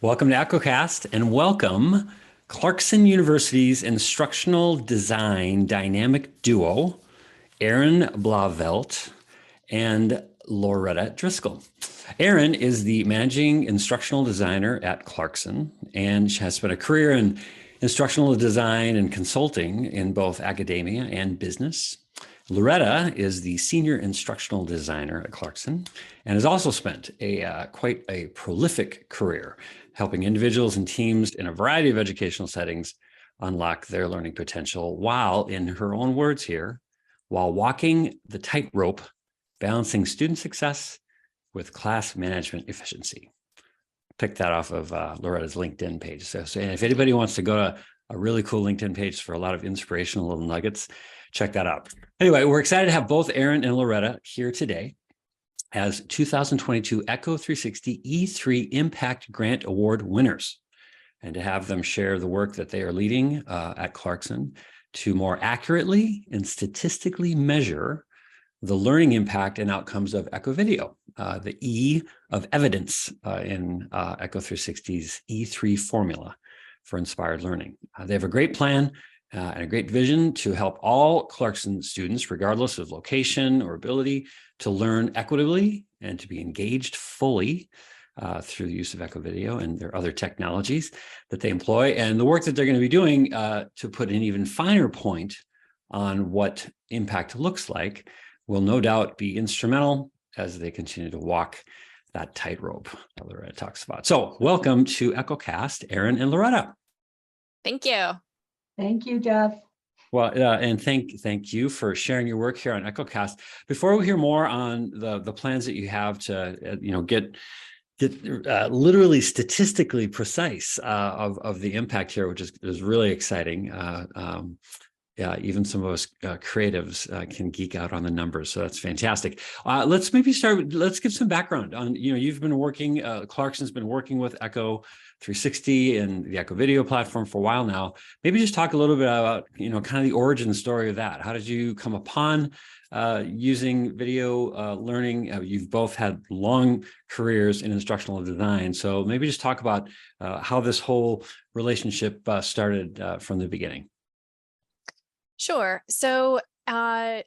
Welcome to EchoCast and welcome Clarkson University's instructional design dynamic duo, Erin Blavelt and Loretta Driscoll. Erin is the managing instructional designer at Clarkson, and she has spent a career in instructional design and consulting in both academia and business. Loretta is the senior instructional designer at Clarkson and has also spent quite a prolific career helping individuals and teams in a variety of educational settings unlock their learning potential while, in her own words here, while walking the tightrope, balancing student success with class management efficiency. Pick that off of Loretta's LinkedIn page. So if anybody wants to go to a really cool LinkedIn page for a lot of inspirational little nuggets, check that out. Anyway, we're excited to have both Erin and Loretta here today as 2022 Echo 360 E3 Impact Grant Award winners, and to have them share the work that they are leading at Clarkson to more accurately and statistically measure the learning impact and outcomes of Echo Video, the E of evidence in Echo 360's E3 formula for inspired learning. They have a great plan and a great vision to help all Clarkson students, regardless of location or ability, to learn equitably and to be engaged fully through the use of Echo Video and their other technologies that they employ. And the work that they're going to be doing to put an even finer point on what impact looks like will no doubt be instrumental as they continue to walk that tightrope that Loretta talks about. So welcome to EchoCast, Erin and Loretta. Thank you. Thank you, Jeff. Well, and thank you for sharing your work here on EchoCast. Before we hear more on the plans that you have to get literally statistically precise of the impact here, which is really exciting. Yeah, even some of us creatives can geek out on the numbers, so that's fantastic. Let's maybe start. Let's give some background on. You've been working. Clarkson's been working with Echo 360 and the Echo Video platform for a while now. Maybe just talk a little bit about kind of the origin story of that. How did you come upon using video learning? You've both had long careers in instructional design, so maybe just talk about how this whole relationship started from the beginning. Sure. So I'm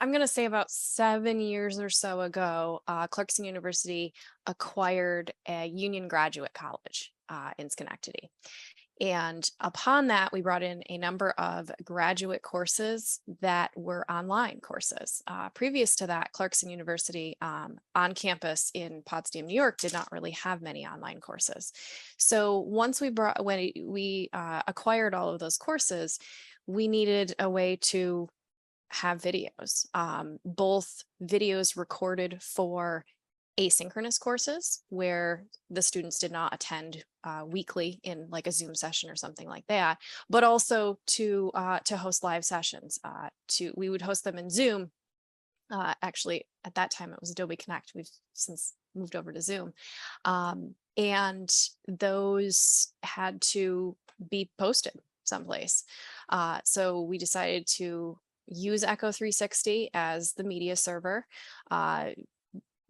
going to say about 7 years or so ago, Clarkson University acquired a Union Graduate College in Schenectady. And upon that, we brought in a number of graduate courses that were online courses. Previous to that, Clarkson University on campus in Potsdam, New York, did not really have many online courses. So once when we acquired all of those courses, we needed a way to have videos, both videos recorded for asynchronous courses where the students did not attend weekly in like a Zoom session or something like that, but also to host live sessions. We would host them in Zoom. Actually, at that time it was Adobe Connect. We've since moved over to Zoom, and those had to be posted someplace. So we decided to use Echo 360 as the media server.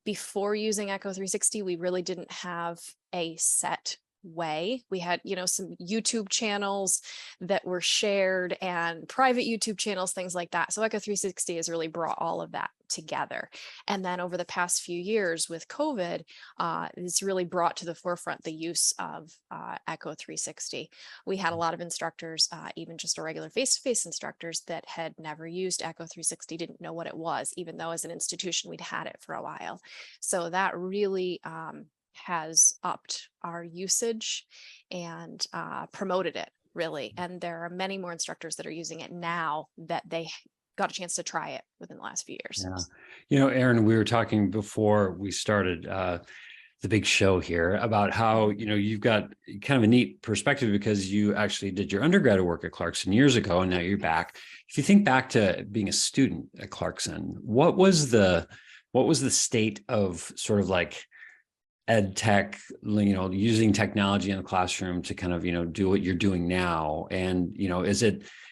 Before using Echo 360, we really didn't have a set way. We had, some YouTube channels that were shared and private YouTube channels, things like that. So Echo 360 has really brought all of that together. And then over the past few years with COVID, it's really brought to the forefront the use of Echo 360. We had a lot of instructors, even just a regular face-to-face instructors that had never used Echo 360, didn't know what it was, even though as an institution we'd had it for a while. So that really has upped our usage and promoted it really. And there are many more instructors that are using it now that they got a chance to try it within the last few years. Yeah. Erin, we were talking before we started the big show here about how, you've got kind of a neat perspective because you actually did your undergraduate work at Clarkson years ago, and now you're back. If you think back to being a student at Clarkson, what was the state of sort of like ed tech, using technology in the classroom to kind of, do what you're doing now? And,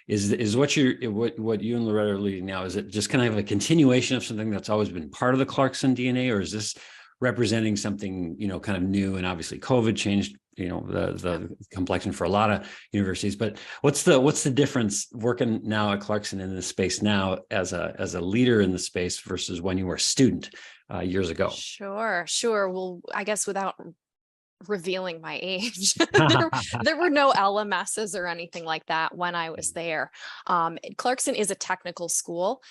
is what you and Loretta are leading now, is it just kind of a continuation of something that's always been part of the Clarkson DNA, or is this representing something, kind of new, and obviously COVID changed, the complexion for a lot of universities. But what's the difference working now at Clarkson in this space now as a leader in the space versus when you were a student years ago? Sure. Well, I guess without revealing my age, there were no LMSs or anything like that when I was there. Clarkson is a technical school,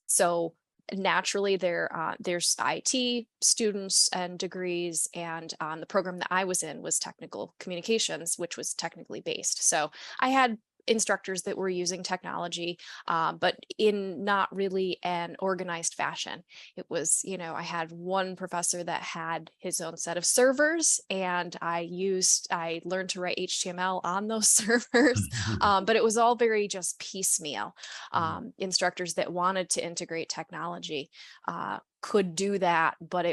so naturally there's IT students and degrees, and the program that I was in was technical communications, which was technically based. So I had instructors that were using technology, but in not really an organized fashion. It was, I had one professor that had his own set of servers, and I learned to write HTML on those servers, but it was all very just piecemeal. Instructors that wanted to integrate technology could do that, but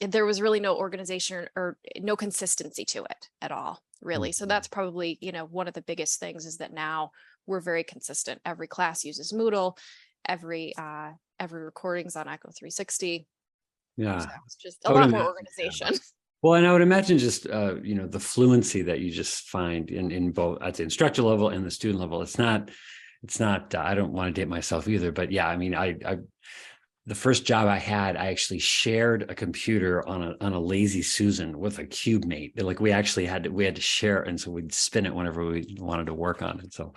there was really no organization or no consistency to it at all, really. So that's probably, one of the biggest things, is that now we're very consistent. Every class uses Moodle, every recording's on Echo 360. Yeah. So it's just a lot more organization. Well, and I would imagine just, the fluency that you just find in both at the instructor level and the student level. It's not, I don't want to date myself either, but yeah, I mean, the first job I had, I actually shared a computer on a Lazy Susan with a cube mate. Like we had to share it, and so we'd spin it whenever we wanted to work on it. So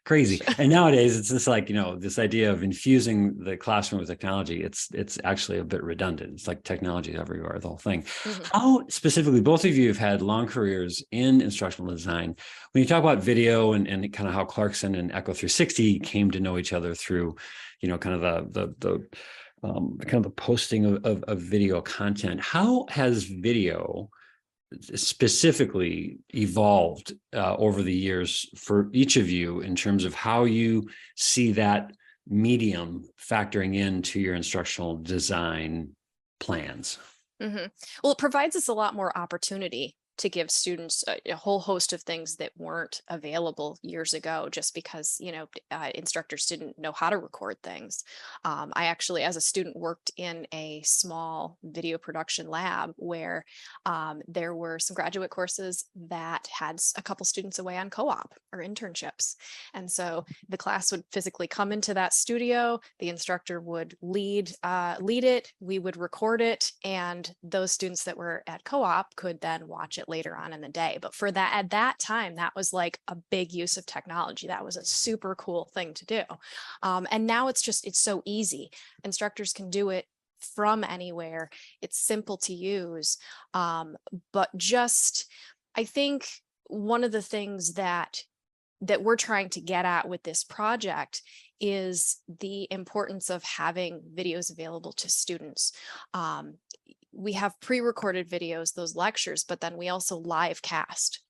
crazy. And nowadays it's just like, this idea of infusing the classroom with technology. It's actually a bit redundant. It's like technology is everywhere, the whole thing. How specifically, both of you have had long careers in instructional design. When you talk about video and kind of how Clarkson and Echo 360 came to know each other through, kind of the kind of the posting of video content. How has video specifically evolved over the years for each of you in terms of how you see that medium factoring into your instructional design plans? Well, it provides us a lot more opportunity to give students a whole host of things that weren't available years ago, just because, instructors didn't know how to record things. I actually, as a student, worked in a small video production lab where there were some graduate courses that had a couple students away on co-op or internships. And so the class would physically come into that studio, the instructor would lead it, we would record it, and those students that were at co-op could then watch it later on in the day. But at that time, that was like a big use of technology. That was a super cool thing to do. And now it's so easy. Instructors can do it from anywhere. It's simple to use. But I think one of the things that we're trying to get at with this project is the importance of having videos available to students. We have pre-recorded videos, those lectures, but then we also live cast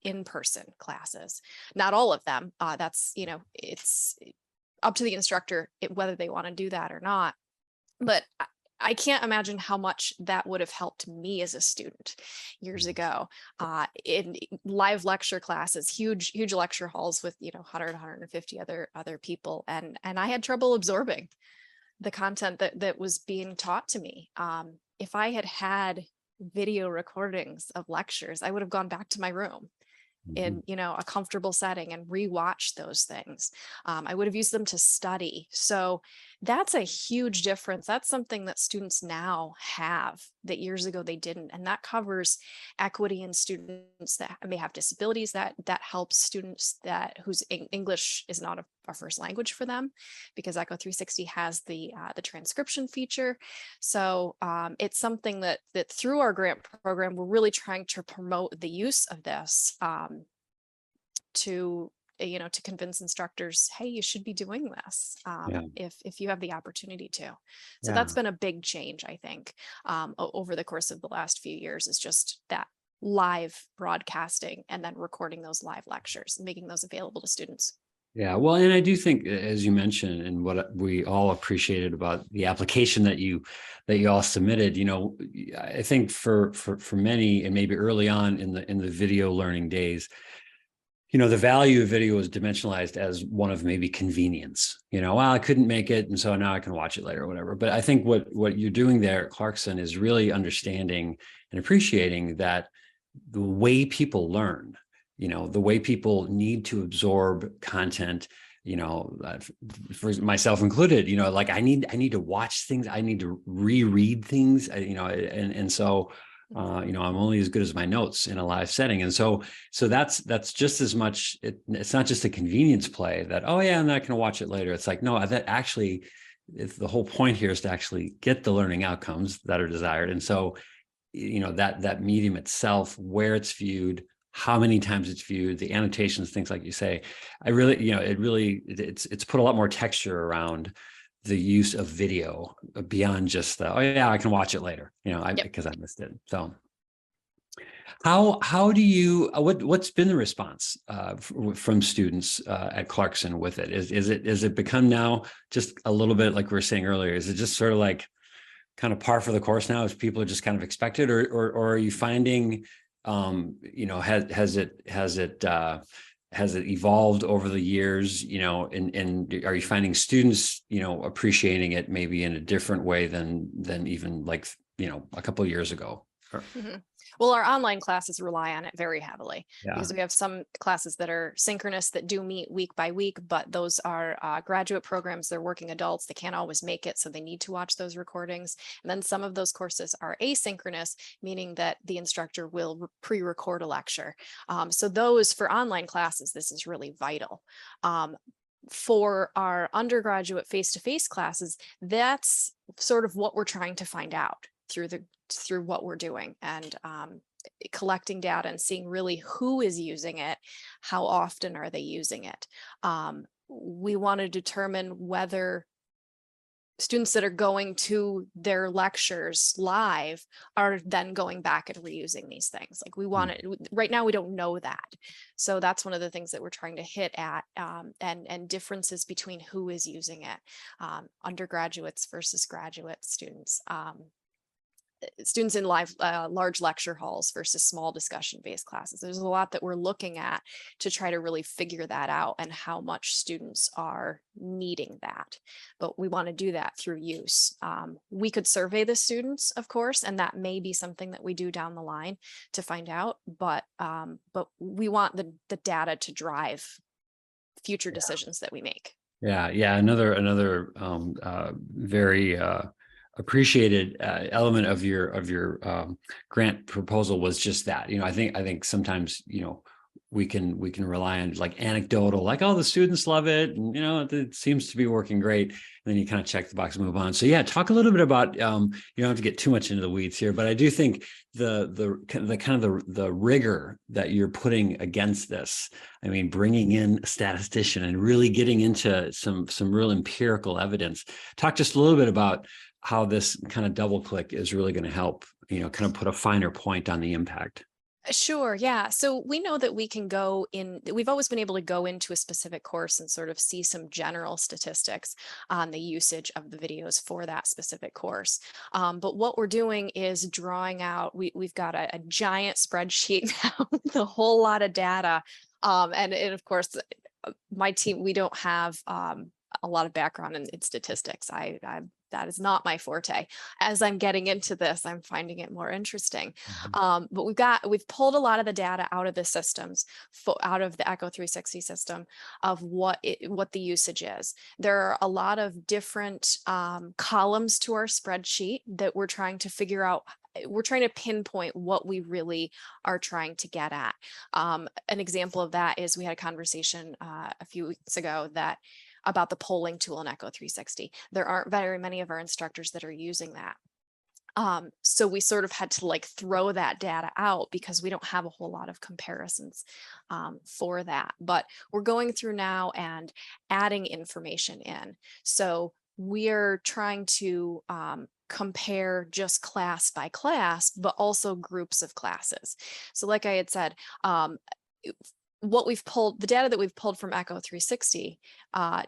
in-person classes. Not all of them. That's, it's up to the instructor whether they want to do that or not. But I can't imagine how much that would have helped me as a student years ago in live lecture classes, huge lecture halls with 100, 150 other people, and I had trouble absorbing the content that was being taught to me. If I had video recordings of lectures, I would have gone back to my room in a comfortable setting and rewatch those things. I would have used them to study. So that's a huge difference. That's something that students now have that years ago they didn't. And that covers equity in students that may have disabilities. That helps students whose English is not a first language for them, because Echo 360 has the transcription feature. So it's something that through our grant program, we're really trying to promote the use of this to convince instructors, hey, you should be doing this if you have the opportunity to. So that's been a big change, I think, over the course of the last few years, is just that live broadcasting and then recording those live lectures and making those available to students. Yeah, well, and I do think, as you mentioned, and what we all appreciated about the application that you all submitted, I think for many, and maybe early on in the video learning days, the value of video is dimensionalized as one of maybe convenience. Well, I couldn't make it, and so now I can watch it later or whatever. But I think what you're doing there at Clarkson is really understanding and appreciating that the way people learn, the way people need to absorb content, for myself included, like I need to watch things, I need to reread things, and so I'm only as good as my notes in a live setting. And so that's just as much, it's not just a convenience play that, oh yeah, I'm not going to watch it later. It's like, no, that actually, the whole point here is to actually get the learning outcomes that are desired. And so, that medium itself, where it's viewed, how many times it's viewed, the annotations, things like you say, it's put a lot more texture around the use of video beyond just oh yeah, I can watch it later, because I missed it. So how do you, what's been the response from students at Clarkson with it? Is it become now just a little bit like we were saying earlier? Is it just sort of like kind of par for the course now, as people are just kind of expected, or are you finding, has it evolved over the years, and are you finding students, appreciating it maybe in a different way than even like, a couple of years ago? Mm-hmm. Well, our online classes rely on it very heavily because we have some classes that are synchronous that do meet week by week, but those are graduate programs. They're working adults. They can't always make it, so they need to watch those recordings. And then some of those courses are asynchronous, meaning that the instructor will pre-record a lecture. So those, for online classes, this is really vital. For our undergraduate face-to-face classes, that's sort of what we're trying to find out through what we're doing, and collecting data and seeing really who is using it, how often are they using it. We want to determine whether students that are going to their lectures live are then going back and reusing these things. Like we want it right now, we don't know that. So that's one of the things that we're trying to hit at, and differences between who is using it, undergraduates versus graduate students. Students in large lecture halls versus small discussion-based classes. There's a lot that we're looking at to try to really figure that out, and how much students are needing that. But we want to do that through use. We could survey the students, of course, and that may be something that we do down the line to find out. But we want the data to drive future decisions that we make. Yeah. Another very appreciated element of your grant proposal was just that. I think sometimes we can rely on like anecdotal, like, oh, the students love it, and it seems to be working great, and then you kind of check the box and move on. So yeah, talk a little bit about, you don't have to get too much into the weeds here, but I do think the rigor that you're putting against this, I mean, bringing in a statistician and really getting into some real empirical evidence. Talk just a little bit about how this kind of double click is really going to help, kind of put a finer point on the impact. Sure. Yeah. So we know that we've always been able to go into a specific course and sort of see some general statistics on the usage of the videos for that specific course. But what we're doing is drawing out, we've got a giant spreadsheet now with a whole lot of data. And of course, my team, we don't have a lot of background in statistics. That is not my forte. As I'm getting into this, I'm finding it more interesting. But we've pulled a lot of the data out of the systems, out of the Echo 360 system, of what the usage is. There are a lot of different columns to our spreadsheet that we're trying to figure out. We're trying to pinpoint what we really are trying to get at. An example of that is we had a conversation a few weeks ago about the polling tool in Echo 360. There aren't very many of our instructors that are using that. So we sort of had to like throw that data out because we don't have a whole lot of comparisons for that. But we're going through now and adding information in. So we're trying to compare just class by class, but also groups of classes. So like I had said, what we've pulled, the data that we've pulled from Echo 360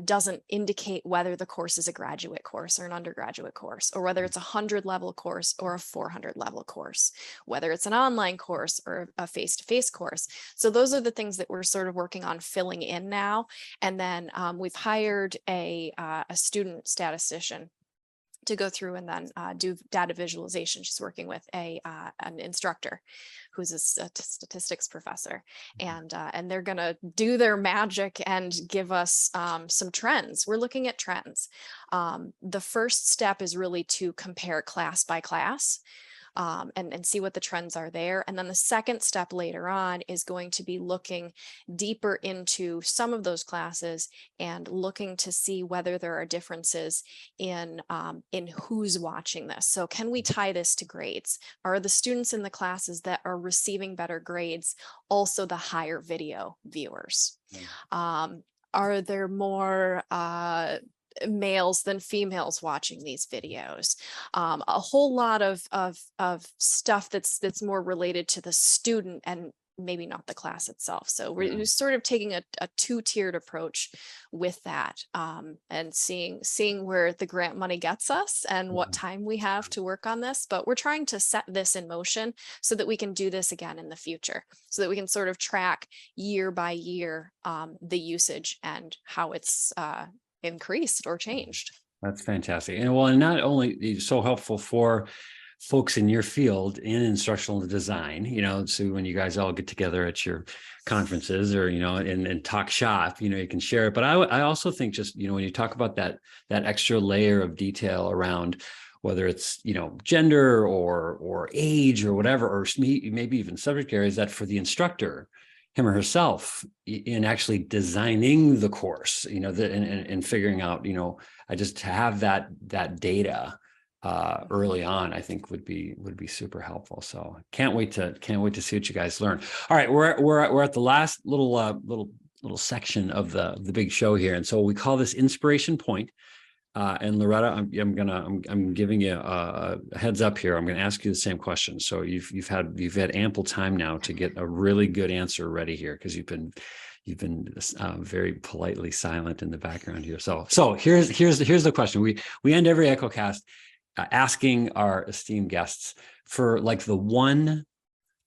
doesn't indicate whether the course is a graduate course or an undergraduate course, or whether it's a 100 level course or a 400 level course, whether it's an online course or a face-to-face course. So those are the things that we're sort of working on filling in now. And then we've hired a student statistician to go through and then do data visualization. She's working with an instructor who's a statistics professor, and they're gonna do their magic and give us some trends. We're looking at trends. The first step is really to compare class by class. And see what the trends are there. And then the second step later on is going to be looking deeper into some of those classes and looking to see whether there are differences in who's watching this. So can we tie this to grades? Are the students in the classes that are receiving better grades also the higher video viewers? Are there more males than females watching these videos? A whole lot of stuff that's more related to the student and maybe not the class itself. So we're sort of taking a two-tiered approach with that, and seeing where the grant money gets us and what time we have to work on this. But we're trying to set this in motion so that we can do this again in the future, so that we can sort of track year by year the usage and how it's increased or changed. That's fantastic. And well, and not only is it so helpful for folks in your field in instructional design, so when you guys all get together at your conferences or, and talk shop, you can share it. But I also think just, when you talk about that extra layer of detail around whether it's, gender or age or whatever, or maybe even subject areas, that for the instructor, him or herself, in actually designing the course, and figuring out, I just to have that data early on, I think would be super helpful. So can't wait to see what you guys learn. All right, we're at the last little section of the big show here, and so we call this inspiration point. And Loretta, I'm giving you a heads up here. I'm going to ask you the same question. So you've had ample time now to get a really good answer ready here, because you've been very politely silent in the background here. So here's the question. We end every EchoCast asking our esteemed guests for like the one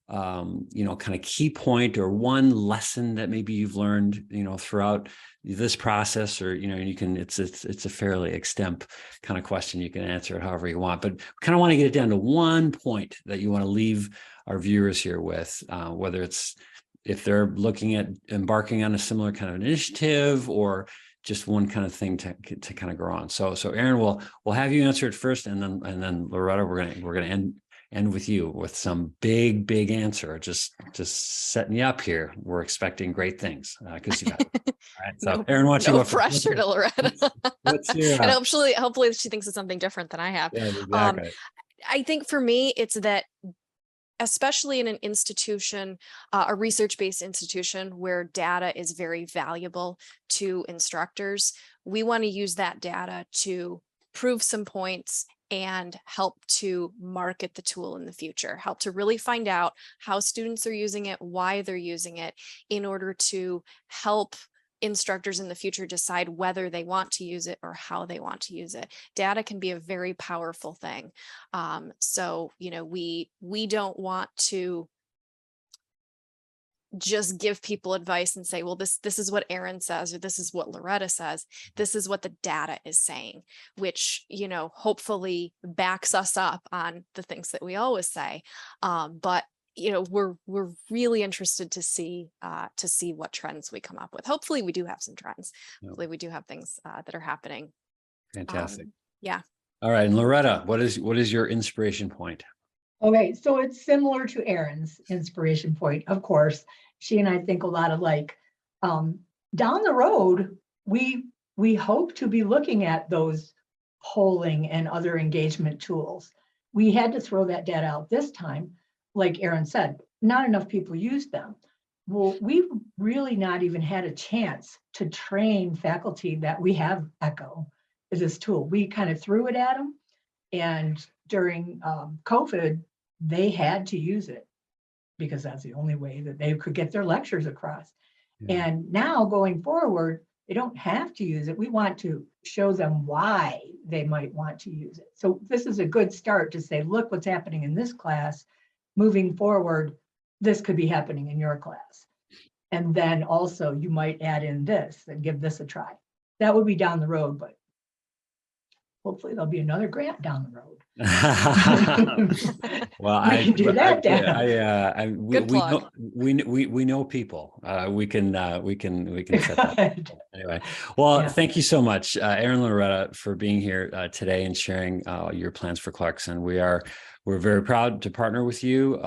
kind of key point or one lesson that maybe you've learned, throughout this process, or, you can, it's a fairly extemp kind of question. You can answer it however you want, but we kind of want to get it down to one point that you want to leave our viewers here with, whether it's if they're looking at embarking on a similar kind of initiative, or just one kind of thing to kind of grow on. So Erin, we'll have you answer it first, and then Loretta, we're gonna end with you with some big answer. Just setting you up here. We're expecting great things because you got it. All right. So Erin, why don't you go pressure to Loretta. What's your, and hopefully she thinks of something different than I have. Yeah, exactly. I think for me, it's that, especially in an institution, a research-based institution where data is very valuable to instructors, we want to use that data to prove some points and help to market the tool in the future, help to really find out how students are using it, why they're using it, in order to help instructors in the future decide whether they want to use it or how they want to use it. Data can be a very powerful thing. So, we don't want to just give people advice and say, well, this is what Erin says, or this is what Loretta says. This is what the data is saying, which, hopefully backs us up on the things that we always say. But we're really interested to see what trends we come up with. Hopefully we do have some trends. Hopefully we do have things that are happening. Fantastic. Yeah. All right. And Loretta, what is your inspiration point? Okay, so it's similar to Erin's inspiration point. Of course, she and I think a lot alike. Down the road, we hope to be looking at those polling and other engagement tools. We had to throw that data out this time. Like Erin said, not enough people use them. Well, we've really not even had a chance to train faculty that we have Echo as this tool. We kind of threw it at them, and during COVID, they had to use it because that's the only way that they could get their lectures across. Yeah. And now going forward, they don't have to use it. We want to show them why they might want to use it. So this is a good start to say, look what's happening in this class. Moving forward, this could be happening in your class. And then also you might add in this and give this a try. That would be down the road, but hopefully there'll be another grant down the road. Well, We can do that, Dan. Good plug. we know people. We can set that up. Anyway. Well, Yeah. thank you so much, Erin, Loretta, for being here today and sharing your plans for Clarkson. We're very proud to partner with you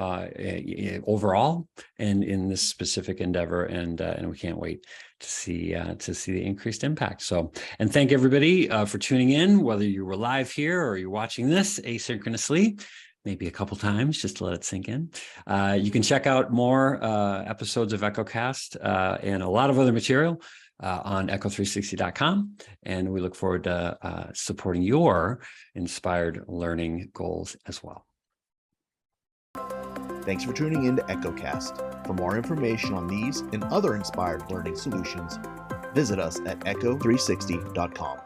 overall and in this specific endeavor, and we can't wait to see the increased impact. So, and thank everybody for tuning in, whether you were live here or you're watching this asynchronously, maybe a couple times just to let it sink in. You can check out more episodes of EchoCast and a lot of other material on echo360.com. And we look forward to supporting your inspired learning goals as well. Thanks for tuning in to EchoCast. For more information on these and other inspired learning solutions, visit us at echo360.com.